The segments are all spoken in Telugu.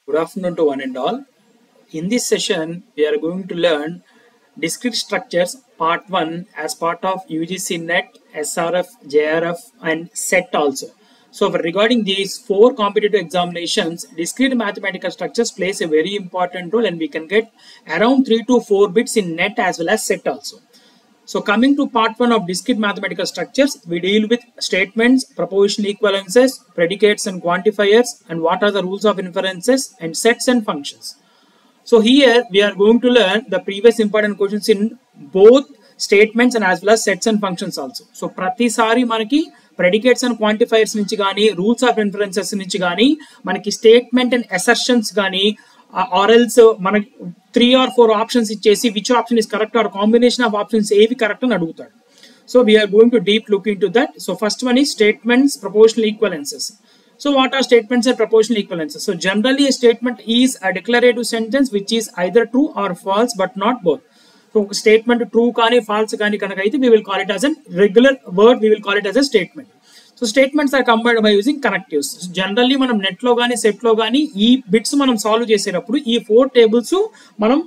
Good afternoon to one and all. In this session, we are going to learn discrete structures part 1 as part of UGC NET, SRF, JRF and SET also. So regarding these 4 competitive examinations, discrete mathematical structures plays a very important role, and we can get around 3 to 4 bits in NET as well as SET also. So coming to part 1 of discrete mathematical structures, we deal with statements, propositional equivalences, predicates and quantifiers, and what are the rules of inferences, and sets and functions. So here we are going to learn the previous important questions in both statements and as well as sets and functions also. So pratisari manaki predicates and quantifiers nunchi gaani, rules of inferences nunchi gaani, manaki statement and assertions gaani, or else మనకి 3 or 4 ఆప్షన్స్ ఇచ్చేసి which option is correct or combination of options ఏవి కరెక్ట్ అని అడుగుతాడు. So we are going to deep look into that. So first one is statements, propositional equivalences. So what are statements and propositional equivalences? So generally a statement is a declarative sentence which is either true or false but not both. So statement true కానీ false కానీ కనుక అయితే we will call it as a regular word, we will call it as a statement. So statements are combined by using connectives. So generally మనం నెట్ లో గానీ సెట్ లో గానీ ఈ బిట్స్ మనం సాల్వ్ చేసేటప్పుడు ఈ 4 టేబుల్స్ మనం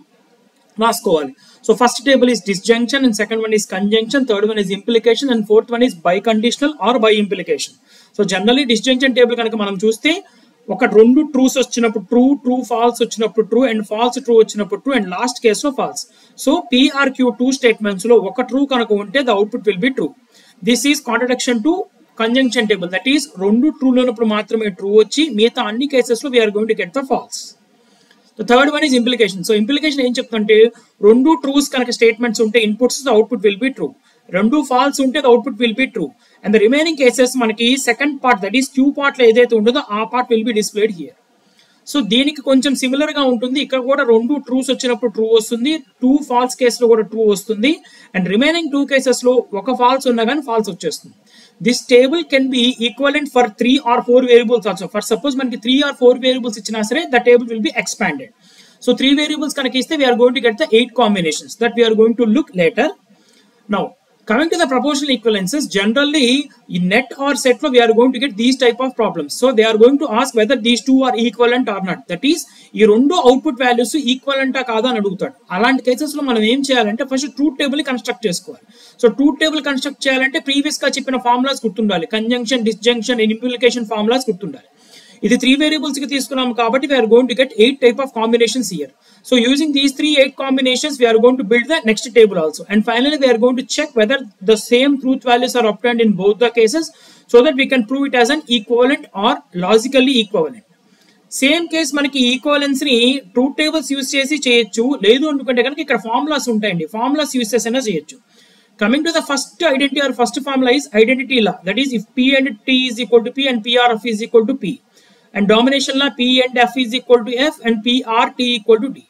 రాసుకోవాలి. So first table is disjunction, and second one is conjunction, third one is implication, and fourth one is biconditional or by implication. So generally disjunction table కనుక మనం చూస్తే ఒక రెండు ట్రూస్ వచ్చినప్పుడు ట్రూ ఫాల్స్ వచ్చినప్పుడు ట్రూ అండ్ ఫాల్స్ ట్రూ వచ్చినప్పుడు ట్రూ అండ్ లాస్ట్ కేసులో ఫాల్స్. సో PRQ 2 స్టేట్మెంట్స్ లో ఒక ట్రూ కనుక ఉంటే the output will be true. This is contradiction to conjunction table, that is రెండు ట్రూ లోనప్పుడు మాత్రమే ట్రూ వచ్చి మిగతా అన్ని కేసెస్ లో we are going to get the false. The third one is implication. So implication ఏం చెప్తుంటే రెండు ట్రూస్ కనుక స్టేట్మెంట్స్ ఉంటే inputs the output will be true, రెండు ఫాల్స్ ఉంటే the output will be true, and the remaining cases మనకి second part that is Q part లో ఏదైతే ఉంటుందో ఆ part will be displayed here. So దీనికి కొంచెం సిమిలర్ గా ఉంటుంది. ఇక్కడ కూడా రెండు ట్రూస్ వచ్చినప్పుడు ట్రూ వస్తుంది, 2 ఫాల్స్ కేసులో కూడా ట్రూ వస్తుంది, అండ్ రిమైనింగ్ 2 కేసెస్ లో ఒక ఫాల్స్ ఉన్నా కానీ ఫాల్స్ వచ్చేస్తుంది. This table can be equivalent for 3 or 4 variables also. For suppose మనకి 3 or 4 variables ఇచ్చినా సరే the table will be expanded. So 3 variables కనుక ఇస్తే we are going to get the 8 combinations that we are going to look later. Now coming to the propositional equivalences, generally in net or set lo we are going to get these type of problems. So they are going to ask whether these two are equivalent or not. That is ఈ రెండు అవుట్పుట్ వాల్యూస్ ఈక్వలెంటా కాదా అని అడుగుతాడు. అలాంటి కేసెస్ లో మనం ఏం చేయాలంటే ఫస్ట్ ట్రూత్ టేబుల్ ని కన్స్ట్రక్ట్ చేసుకోవాలి. సో ట్రూత్ టేబుల్ కన్స్ట్రక్ట్ చేయాలంటే ప్రీవియస్ గా చెప్పిన ఫార్ములాస్ గుర్తుండాలి. కంజంక్షన్, డిస్జంక్షన్, ఇంప్లికేషన్ ఫార్ములాస్ గుర్తుండాలి. ఇది 3 వేరియబుల్స్ కి తీసుకున్నాం కాబట్టి we are going to get 8 type of combinations here. So using these 8 combinations we are going to build the next table also, and finally we are going to check whether the same truth values are obtained in both the cases so that we can prove it as an equivalent or logically equivalent. Same case మనకి ఈక్వలెన్స్ ని ట్రూత్ టేబుల్స్ యూస్ చేసి చేయొచ్చు, లేదు అనుకుంటే కనుక ఇక్కడ ఫార్ములాస్ ఉంటాయండి, ఫార్ములాస్ యూస్ చేసి అయినా చేయొచ్చు. Coming to the first identity or first formula is identity law, that is if P and T is equal to P and PRF is equal to P, and domination law P and F is equal to F and PRT equal to D.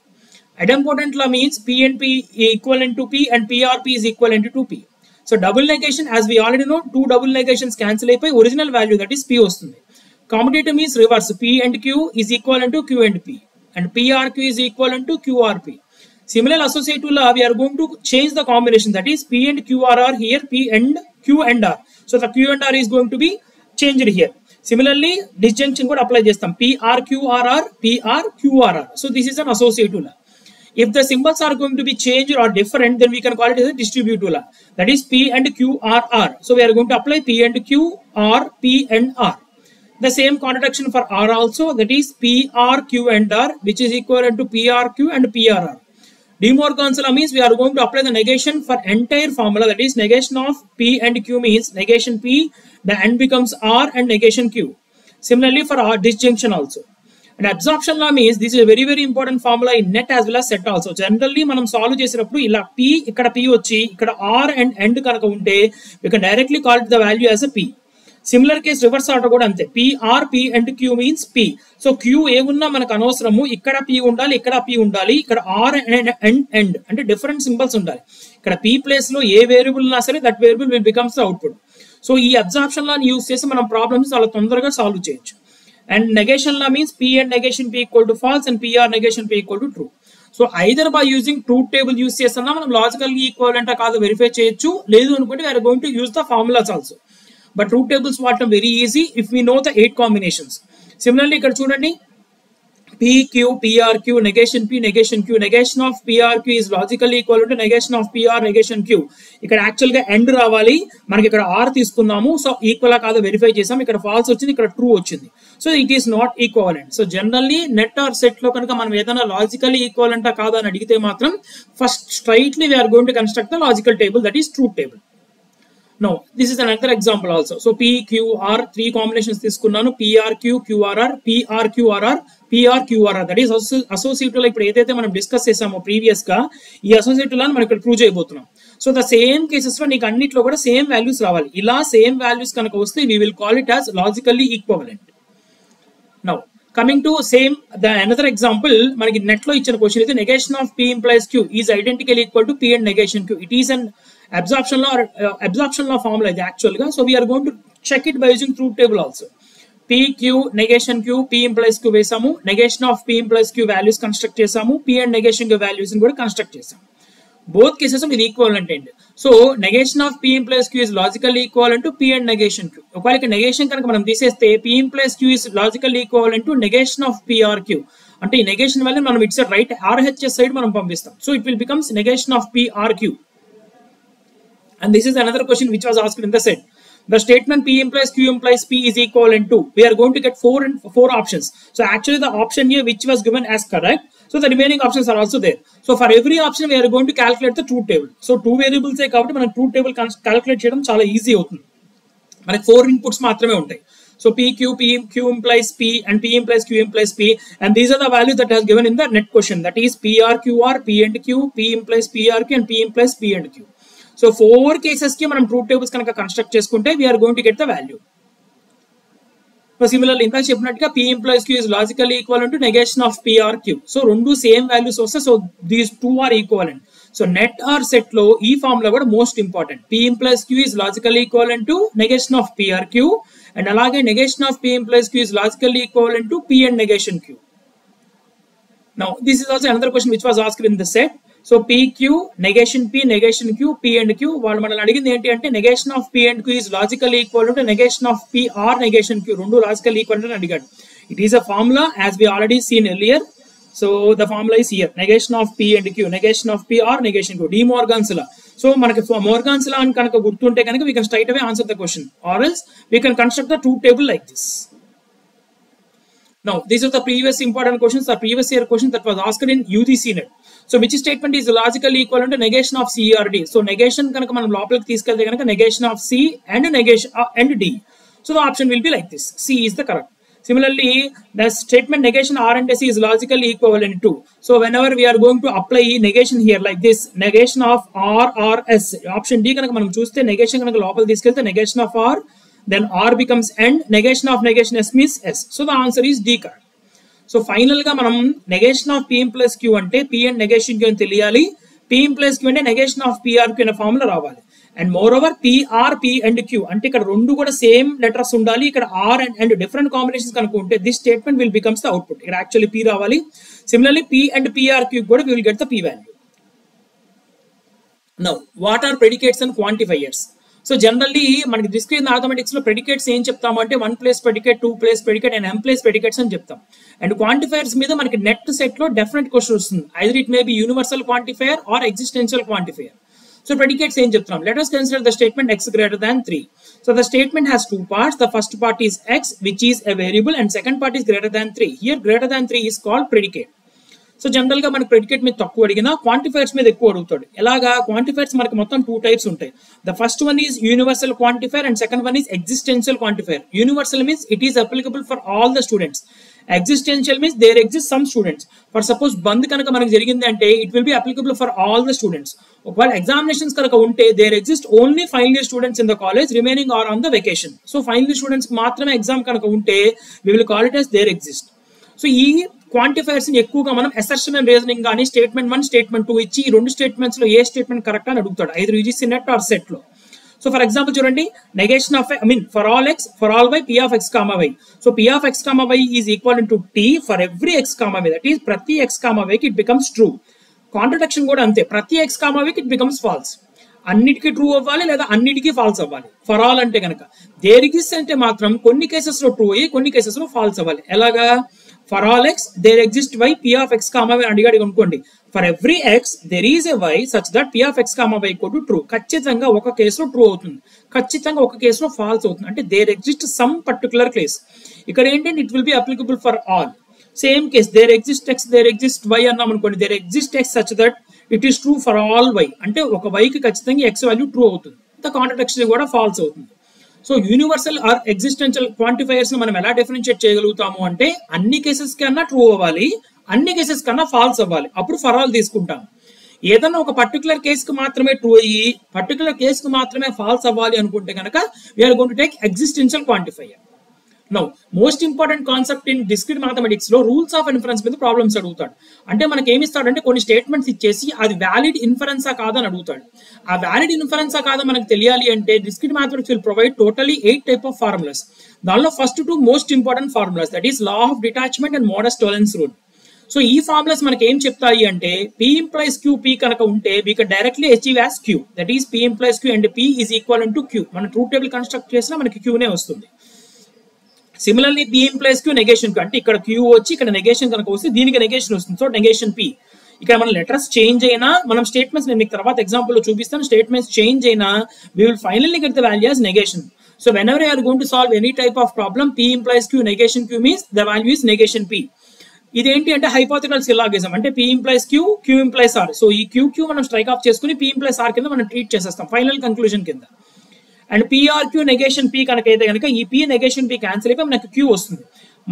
Idempotent law means P and P equivalent to P and PRP is equivalent to P. So double negation, as we already know, 2 double negations cancel అయిపోయి original value that is P వస్తుంది. Commutative means reverse, P and Q is equivalent to Q and P, and PRQ is equivalent to QRP. Similar associative law, we are going to change the combination, that is P and QR are here, P and Q and R. So the Q and R is going to be changed here. Similarly disjunction కూడా అప్లై చేస్తాం, PRQRR, PRQRR. So this is an associative law. If the symbols are going to be changed or different, then we can call it as a distributive law, that is P and QRR. So we are going to apply P and Q or P and R. The same contradiction for R also, that is PRQ and R, which is equivalent to PRQ and PRR. De Morgan's law means we are going to apply the negation for entire formula, that is negation of P and Q means negation P, the end becomes R and negation Q. Similarly for R disjunction also. And absorption law means this is a very very important formula in net as well as set also. Generally మనం సాల్వ్ చేసేటప్పుడు ఇలా P ఇక్కడ P వచ్చి ఇక్కడ R and end కనుక ఉంటే we can directly call it the value as a P. Similar case reverse order కూడా అంతే, PR P and Q means P. So Q ఏమున్నా మనకు అనవసరము, ఇక్కడ P ఉండాలి, ఇక్కడ P ఉండాలి, ఇక్కడ R and end అంటే డిఫరెంట్ సింబల్స్ ఉండాలి. ఇక్కడ P ప్లేస్ లో ఏ వేరియబుల్ ఉన్నా సరే that variable will becomes the output. So ఈ అబ్జార్ప్షన్ లాని యూస్ చేసి మనం ప్రాబ్లమ్స్ చాలా తొందరగా సాల్వ్ చేయొచ్చు. And negation law means P and negation P equal to false and PR negation P equal to true. So either by using truth table use చేస్తున్నా మనం లాజికల్ ఈక్వలెంట్ కాదు వెరిఫై చేయొచ్చు, లేదు అనుకుంటే we are going to use the formulas also. But truth tables వాడటం very easy if we know the 8 combinations. Similarly, ఇక్కడ చూడండి PQ, PRQ, negation P, negation Q. Negation of PRQ is logically equal to negation of PR, negation Q. ఇక్కడ యాక్చువల్ గా ఎండ్ రావాలి, మనకి ఇక్కడ R తీసుకున్నాము, సో ఈక్వల్ కాదు వెరిఫై చేసాం, ఇక్కడ ఫాల్స్ వచ్చింది, ఇక్కడ ట్రూ వచ్చింది, so it is not equivalent. So generally NET or SET లో కనుక మనం ఏదైనా లాజికల్లీ ఈక్వలెంట్ కాదా అని అడిగితే మాత్రం first straightly we are going to construct the logical table, that is truth table. Now, this is another example also. So, PQR, three combinations తీసుకున్నాను, PRQ, QRR, PRQRR, PRQRR. That is associative లో ఇప్పుడు ఏదైతే మనం డిస్కస్ చేసామో ప్రీవియస్ గా, ఈ అసోసియేటివ్ లా మనం ఇక్కడ ప్రూవ్ చేయబోతున్నాం. సో ద సేమ్ కేసెస్ లో నీకు అన్నిట్లో కూడా సేమ్ వాల్యూస్ రావాలి. ఇలా సేమ్ వాల్యూస్ కనుక వస్తే we will call it as logically equivalent. Now, coming to same, the another example, మనకి నెట్ లో ఇచ్చిన క్వశ్చన్ అయితే negation of P implies Q is identically equal to P and negation Q. It is an absorption law formula is actual ga. So we are going to check it by using truth table also. PQ, negation Q, P implies Q vesamu, negation of P implies Q values construct chesamu, P and negation Q values in kuda construct chesamu. Both cases ఇది equivalent end. So negation of P implies Q is logically equivalent to P and negation Q. ఒకవేళ negation కనుక మనం తీసేస్తే P implies Q is logically equivalent to negation of PRQ. అంటే ఈ negation వల్ల మనం ఇట్స్ రైట్ RHS సైడ్ మనం పంపిస్తాం. So it will becomes negation of PRQ. And this is another question which was asked in the set. The statement P implies Q implies P is equivalent to. We are going to get four options. So actually the option here which was given as correct. So the remaining options are also there. So for every option we are going to calculate the truth table. So two variables కాబట్టి మనం truth table calculate చేయడం చాలా ఈజీ అవుతుంది. మనకి 4 inputs మాత్రమే ఉంటాయి. So Q implies P and P implies Q implies P, and these are the values that has given in the net question. That is PRQR, P and Q, P implies PRQ and P implies P and Q. So 4 cases ki manam truth tables kanaka construct cheskunte we are going to get the value. So similarly inta cheppinattuga P implies Q is logically equivalent to negation of PRQ. So rendu same values vaste, so these two are equivalent. So net or set lo ee formula kuda most important. P implies Q is logically equivalent to negation of PRQ, and alage negation of P implies Q is logically equivalent to P and negation Q. Now this is also another question which was asked in the set. So PQ, negation P, negation Q, P and Q. వాళ్ళు మనల్ని అడిగింది ఏంటి అంటే negation of P and Q is logically equivalent to negation of P or negation Q. రెండు logically equivalent అని అడిగాడు. It is a formula as we already seen earlier. So the formula is here. Negation of P and Q, negation of P or negation Q. De Morgan's law. So మనకి Morgan's law అని కనుక గుర్తుంటే కనుక we can straight away answer the question. Or else we can construct the truth table like this. Now, these are the previous important questions, the previous year questions that was asked in UGC net. So, which statement is logically equivalent to negation of C or D? So, negation kanaka manam lopaliki teeskelte kanaka negation of C and negation and D. So, the option will be like this. C is the correct. Similarly, the statement negation R and C is logically equivalent to. So, whenever we are going to apply negation here like this, negation of R or S. Option D kanaka manam chuste negation kanaka lopal teeskelte negation of R, then R becomes N, negation of negation S means S. So the answer is D card. So final ga manam negation of P implies Q ante P and negation Q ani teliyali, P implies Q ante negation of PRQ అనే ఫార్ములా రావాలి. And moreover PR, P and Q అంటే ఇక్కడ రెండు కూడా సేమ్ లెటర్స్ ఉండాలి. ఇక్కడ R and different combinations కనుక ఉంటే this statement will becomes the output. ఇక్కడ actually P రావాలి. Similarly P and PRQ కూడా we will get the P value. Now what are predicates and quantifiers? So generally మనకి discrete mathematics లో ప్రెడికేట్స్ ఏం చెప్తాము అంటే 1 place predicate, 2 place predicate and m place predicates అని చెప్తాం. అండ్ క్వాంటిఫైయర్స్ మీద మనకి నెట్ సెట్ లో డెఫినెట్ క్వశ్చన్ వస్తుంది. Either it may be universal quantifier or existential quantifier. So predicates ఏం చెప్తున్నాం? Let us consider the statement x greater than 3. So the statement has two parts. The first part is x which is a variable and second part is greater than 3. Here greater than 3 is called predicate. So general గా మనకి ప్రెడికేట్ మీద తక్కువ అడిగినా క్వాంటిఫైర్స్ మీద ఎక్కువ అడుగుతాడు. ఎలాగా క్వాంటిఫైర్స్ మనకి మొత్తం 2 types ఉంటాయి. The first one is universal quantifier and second one is existential quantifier. Universal means it is applicable for all the students. Existential means there exist some students. For suppose bandh కనుక మనకి జరిగింది అంటే it will be applicable for all the students. ఒకవేళ ఎగ్జామినేషన్స్ కనుక ఉంటే there exist only final year students in the college, remaining are on the vacation. So final year students మాత్రమే ఎగ్జామ్ కనుక ఉంటే we will call it as there exist. So ఈ క్వాంటిఫైర్స్ ని ఎక్కువగా మనం అసర్షన్ అండ్ రీజనింగ్ కానీ స్టేట్మెంట్ 1 స్టేట్మెంట్ 2 ఇచ్చి ఈ రెండు స్టేట్మెంట్స్ లో ఏ స్టేట్మెంట్ కరెక్ట్ అని అడుగుతాడు, either UGC NET or SET లో. సో ఫర్ ఎగ్జాంపుల్ చూడండి, negation of for all x for all y P of X comma y. So P of X comma y is equal to T for every x comma y. That is ప్రతి ఎక్స్ కామా వైకి ఇట్ బికమ్స్ ట్రూ. కాంట్రడిక్షన్ కూడా అంతే, ప్రతి ఎక్స్ కామా వైకి ఇట్ బికమ్స్ ఫాల్స్. అన్నిటికీ ట్రూ అవ్వాలి లేదా అన్నిటికీ ఫాల్స్ అవ్వాలి. ఫర్ ఆల్ అంటే కనుక దేర్ ఎగ్జిస్ట్ అంటే మాత్రం కొన్ని కేసెస్ లో ట్రూ అయ్యి కొన్ని కేసెస్ లో ఫాల్స్ అవ్వాలి. ఎలాగా? For all X there exist Y P of X comma Y అడిగాడు అనుకోండి, for every X there is a Y such that P of X comma Y equal to true. ఖచ్చితంగా ఒక కేసులో ట్రూ అవుతుంది, ఖచ్చితంగా ఒక కేసులో ఫాల్స్ అవుతుంది. అంటే there exist some particular case. ఇక్కడ ఏంటంటే it will be applicable for all. Same case there exist X there exist Y అన్నాం అనుకోండి, there exist X such that it is true for all Y. అంటే ఒక వైకి ఖచ్చితంగా ఎక్స్ వాల్యూ ట్రూ అవుతుంది, కాంట్రాడిక్షన్ కూడా ఫాల్స్ అవుతుంది. So universal or existential quantifiers మనం ఎలా డిఫరెన్షియేట్ చేయగలుగుతాము అంటే అన్ని కేసెస్ కన్నా ట్రూ అవ్వాలి, అన్ని కేసెస్ కన్నా ఫాల్స్ అవ్వాలి, అప్పుడు ఫర్ ఆల్ తీసుకుంటాం. ఏదన్నా ఒక పర్టికులర్ కేసుకి మాత్రమే ట్రూ అయ్యి పర్టికులర్ కేసుకి మాత్రమే ఫాల్స్ అవ్వాలి అనుకుంటే కనుక we are going to take existential quantifier. Now most important concept in discrete mathematics లో రూల్స్ ఆఫ్ ఇన్ఫరెన్స్ మీద ప్రాబ్లమ్స్ అడుగుతాడు. అంటే మనకి ఏమి ఇస్తాడంటే కొన్ని స్టేట్మెంట్స్ ఇచ్చేసి అది వ్యాలిడ్ ఇన్ఫరెన్సా కాదని అడుగుతాడు. ఆ వ్యాలిడ్ ఇన్ఫరెన్సా కాదా మనకు తెలియాలి అంటే discrete mathematics will provide totally 8 type of formulas. దానిలో first 2 most important formulas, that is law of detachment and modus tollens rule. So ఈ ఫార్ములాస్ మనకి ఏం చెప్తాయి అంటే P implies Q P కనుక ఉంటే we can directly achieve as Q, that is P implies Q and P is equivalent to Q. మన ట్రూత్ టేబుల్ కన్స్ట్రక్ట్ చేసినా మనకి Q నే వస్తుంది. Similarly P implies Q negation Q, అంటే ఇక్కడ Q వచ్చి ఇక్కడ నెగేషన్ కనుక వస్తే దీనికి నెగేషన్ వస్తుంది, సో నెగేషన్ P. ఇక్కడ మన లెటర్స్ చేంజ్ అయినా మనం స్టేట్మెంట్స్ నేను మీకు తర్వాత ఎగ్జాంపుల్ లో చూపిస్తాను, స్టేట్మెంట్స్ చేంజ్ అయినా we will finally get the value as negation. So whenever you are going to solve any type of problem, P implies Q negation Q means the value is negation P. ఇదేంటి అంటే హైపోథెటికల్ సిల్లాగిజం, అంటే P implies Q, Q implies R. So ఈ Q మనం స్ట్రైక్ ఆఫ్ చేసుకుని P implies R కింద మనం ట్రీట్ చేసేస్తాం ఫైనల్ కంక్లూజన్ కింద. అండ్ PRQ నెగేషన్ P కనుక అయితే కనుక ఈ P నెగేషన్ P క్యాన్సిల్ అయిపోయి మనకి Q వస్తుంది.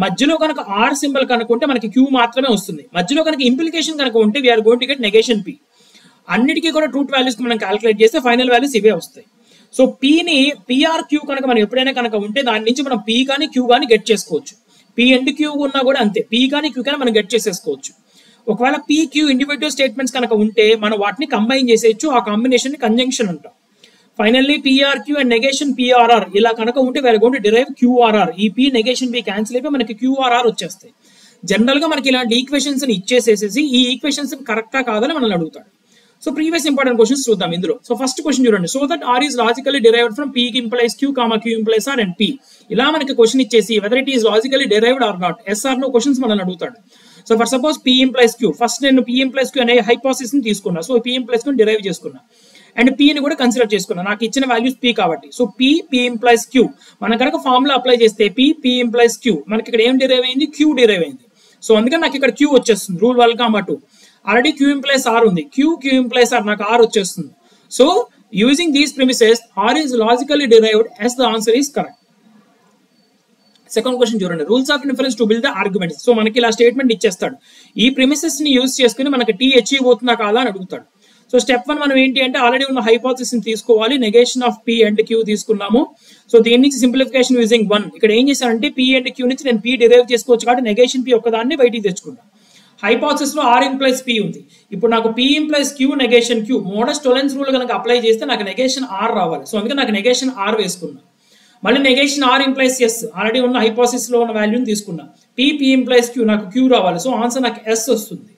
మధ్యలో కనుక R సింబల్ కనుక ఉంటే మనకి Q మాత్రమే వస్తుంది. మధ్యలో కనుక ఇంప్లికేషన్ కనుక ఉంటే we are going to get negation P. అన్నిటికీ కూడా ట్రూత్ వాల్యూస్ మనం క్యాలిక్యులేట్ చేస్తే ఫైనల్ వాల్యూస్ ఇవే వస్తాయి. సో Pని PRQ కనుక మనం ఎప్పుడైనా కనుక ఉంటే దాని నుంచి మనం P కానీ Q కానీ గెట్ చేసుకోవచ్చు. P అండ్ Q ఉన్నా కూడా అంతే, P కానీ Q కానీ మనం గెట్ చేసేసుకోవచ్చు. ఒకవేళ PQ ఇండివిజువల్ స్టేట్మెంట్స్ కనుక ఉంటే మనం వాటిని కంబైన్ చేసేయచ్చు, ఆ కాంబినేషన్ ని కంజంక్షన్ అంటాం. Finally PRQ and negation PRR ఇలా కనుక ఉంటే we are going to derive QRR. ఈ P నెగేషన్ P క్యాన్సిల్ అయిపోయి మనకి QRR వచ్చేస్తాయి. జనరల్ గా మనకి ఇలాంటి ఈక్వేషన్స్ ని ఇచ్చేసేసి ఈ ఈక్వేషన్స్ కరెక్టా కాదని మనల్ని అడుగుతాడు. సో ప్రీవియస్ ఇంపార్టెంట్ క్వశ్చన్స్ చూద్దాం ఇందులో. సో ఫస్ట్ క్వశ్చన్ చూడండి, so that R is logically derived from P implies Q, Q implies R and P. ఇలా మనకి క్వశ్చన్ ఇచ్చేసి whether it is logically derived or not, yes or no questions మనల్ని అడుగుతాడు. So for suppose P implies Q, first నేను P implies Q అనే హైపోథిసిస్ ని తీసుకున్నా, so P implies Q derive చేసుకున్నా అండ్ P ని కూడా కన్సిడర్ చేసుకున్నా, నాకు ఇచ్చిన వాల్యూస్ P కాబట్టి. సో P implies Q మనం కనుక ఫార్ములా అప్లై చేస్తే P implies Q మనకి ఇక్కడ ఏం డిరైవ్ అయింది, Q డిరైవ్ అయింది. సో అందుకని నాకు ఇక్కడ Q వచ్చేస్తుంది, rule 1, 2. Already Q implies R ఉంది, Q implies R, నాకు R వచ్చేస్తుంది. So using these premises R is logically derived as the answer is correct. Second question చూడండి, rules of inference to build the arguments. So మనకి ఇలా స్టేట్మెంట్ ఇచ్చేస్తాడు, ఈ ప్రిమిసెస్ ని యూజ్ చేసుకుని మనకి T అచీవ్ అవుతుందా కాదా అని అడుగుతాడు. సో స్టెప్ 1 మనం ఏంటి అంటే ఆల్రెడీ ఉన్న హైపోథిసిస్ ని తీసుకోవాలి, negation of P and Q తీసుకున్నాము. సో దీని నుంచి సింప్లిఫికేషన్ యూజింగ్ 1, ఇక్కడ ఏం చేశానంటే P అండ్ Q నుంచి నేను P డిరైవ్ చేసుకోవచ్చు కాబట్టి నెగేషన్ P ఒక్కదాన్ని బయటికి తెచ్చుకున్నాను. హైపోథిసిస్ లో R implies P ఉంది, ఇప్పుడు నాకు P implies Q negation Q, modus tollens rule కనుక అప్లై చేస్తే నాకు నెగేషన్ R రావాలి. సో అందుకే నాకు నెగేషన్ R వేసుకున్నా. మళ్ళీ negation R implies S, already ఉన్న హైపోథిసిస్ లో ఉన్న వాల్యూని తీసుకున్నా. P implies Q, నాకు Q రావాలి, సో ఆన్సర్ నాకు S వస్తుంది.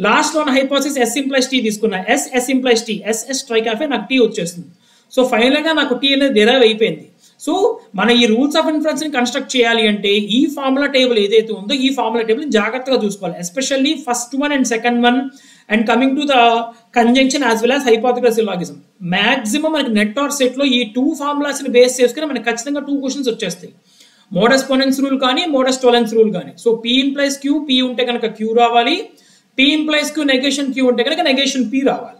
లాస్ట్ లో ఉన్న హైపోథిసిస్ S implies T తీసుకున్నా, S implies T, S strike off నాకు T వచ్చేస్తుంది. సో ఫైనల్ గా నాకు T అనేది డిరైవ్ అయిపోయింది. సో మన ఈ రూల్స్ ఆఫ్ ఇన్ఫరెన్స్ ని కన్స్ట్రక్ట్ చేయాలి అంటే ఈ ఫార్ములా టేబుల్ ఏదైతే ఉందో ఈ ఫార్ములా టేబుల్ జాగ్రత్తగా చూసుకోవాలి, especially first 1 and second 1 and coming to the conjunction as well as hypothetical syllogism. Maximum మనకి నెట్ ఆర్ సెట్ లో ఈ 2 ఫార్ములాస్ ని బేస్ చేసుకుని మనకి ఖచ్చితంగా 2 క్వశ్చన్స్ వచ్చేస్తాయి, మోడస్ పోనెన్స్ రూల్ కానీ మోడస్ టోలరెన్స్ రూల్ కానీ. So P implies Q, P ఉంటే కనుక Q రావాలి, P implies Q negation Q ఉంటే కనుక నెగేషన్ P రావాలి.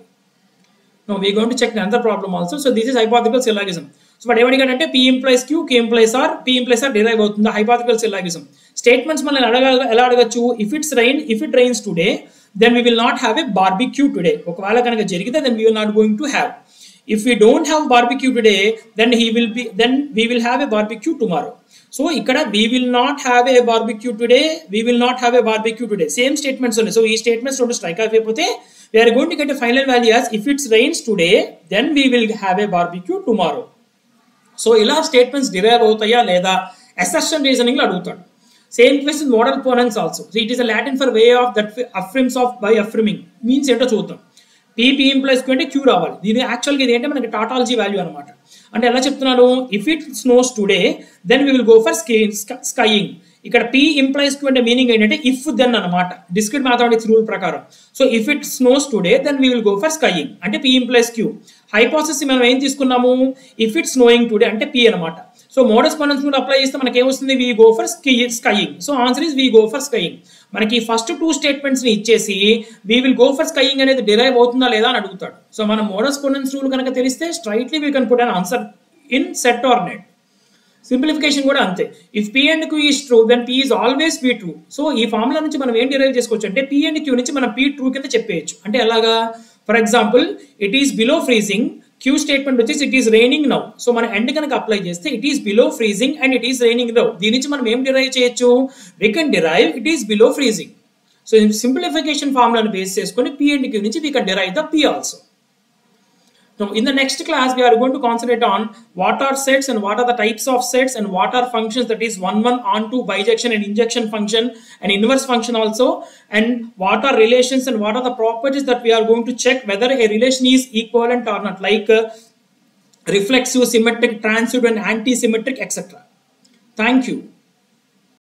Now we are going to check another problem also. So this is hypothetical syllogism. So what ఏమడిగాడంటే P implies Q, Q implies R, P implies R derive అవుతుంది hypothetical syllogism. Statements మనం ఎలా అడగచ్చు, if it rains today then we will not have a barbecue today. ఒకవేళ కనుక జరిగితే then we will not going to have. If we don't have barbecue today then we will have a barbecue tomorrow. So ఇక్కడ we will not have a barbecue today, we will not have a barbecue today. Same statements ఉన్నాయి. So ఈ statements రెండు strike అయిపోతే we are going to get a final value as if it rains today then we will have a barbecue tomorrow. So ఇలా స్టేట్మెంట్స్ డిరైవ్ అవుతాయా లేదా అసర్షన్ రీజనింగ్ లో అడుగుతాడు. Same question with modus ponens also. So it is a Latin for way of that affirms of by affirming means ఏంటో చూద్దాం. P implies Q అంటే Q రావాలి. దీని యాక్చువల్గా ఇది ఏంటంటే మనకి టాటాలజీ వాల్యూ అనమాట. అంటే ఎలా చెప్తున్నాను, if it snows today then we will go for skiing. ఇక్కడ P implies Q అంటే మీనింగ్ ఏంటంటే ఇఫ్ దెన్ అనమాట డిస్క్రిట్ మ్యాథమెటిక్స్ రూల్ ప్రకారం. So if it snows today then we will go for skiing అంటే P implies Q. హైపోథెసిస్ మనం ఏం తీసుకున్నాము, ఇఫ్ ఇట్ స్నోయింగ్ టుడే అంటే P అనమాట. So modus ponens rule apply చేస్తే మనకి ఏమొస్తుంది, we go for skiing. So answer is we go for skiing. మనకి ఫస్ట్ 2 స్టేట్మెంట్స్ ని ఇచ్చేసి we will go for skiing అనేది డిరైవ్ అవుతుందా లేదా అని అడుగుతాడు. సో మన మోడస్ పొనెన్స్ రూల్ కనుక తెలిస్తే straightly we can put an answer in SET or NET. Simplification కూడా అంతే. If P and Q is true then P is always P true. So ఈ ఫార్ములా నుంచి మనం ఏం డిరైవ్ చేసుకోవచ్చు అంటే P and Q నుంచి మనం P ట్రూ కింద చెప్పేయచ్చు. అంటే ఎలాగా, for example it is below freezing, Q statement వచ్చేసి it is raining now. So మన ఎండ్ కనుక అప్లై చేస్తే it is below freezing and it is raining now. దీని నుంచి మనం ఏం డిరైవ్ చేయొచ్చు, we can derive it is below freezing. So simplification ఫార్ములాను బేస్ చేసుకొని P and Q నుంచి we can derive the P also. Now, in the next class, we are going to concentrate on what are sets and what are the types of sets and what are functions, that is 1, 1, onto, bijection and injection function and inverse function also, and what are relations and what are the properties that we are going to check whether a relation is equivalent or not, like reflexive, symmetric, transitive and anti-symmetric, etc. Thank you.